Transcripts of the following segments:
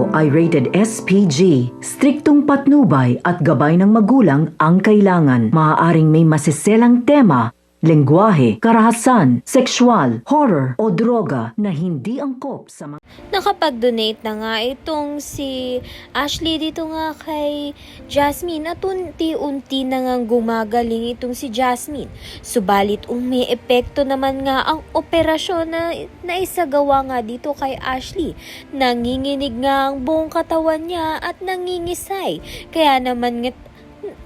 ito ay rated SPG. Striktong patnubay at gabay ng magulang ang kailangan. Maaaring may masiselang tema, lengguwahe, karahasan, sexual, horror o droga na hindi angkop sa mga... Nakapag-donate na nga itong si Ashley dito nga kay Jasmine at unti-unti na nga gumagaling itong si Jasmine. Subalit may epekto naman nga ang operasyon na naisagawa nga dito kay Ashley. Nanginginig nga ang buong katawan niya at nangingisay. Kaya naman nga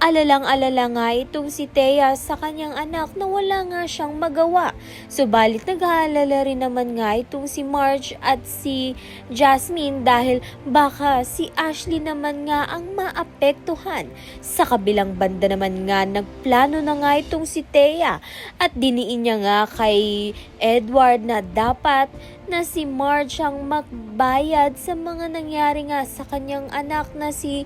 alalang-alala nga itong si Thea sa kanyang anak na wala nga siyang magawa. Subalit nag-aalala rin naman nga itong si Marge at si Jasmine dahil baka si Ashley naman nga ang maapektuhan. Sa kabilang banda naman nga nagplano na nga itong si Thea at diniin niya nga kay Edward na dapat na si Marge ang magbayad sa mga nangyari nga sa kanyang anak na si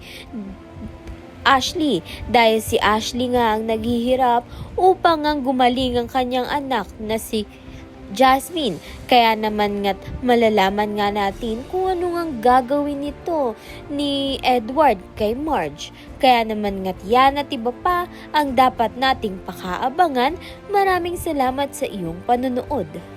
Ashley dahil si Ashley nga ang naghihirap upang ang gumaling ang kanyang anak na si Jasmine. Kaya naman nga't malalaman nga natin kung ano ang gagawin nito ni Edward kay Marge. Kaya naman nga't yan at iba pa ang dapat nating pakaabangan. Maraming salamat sa iyong panonood.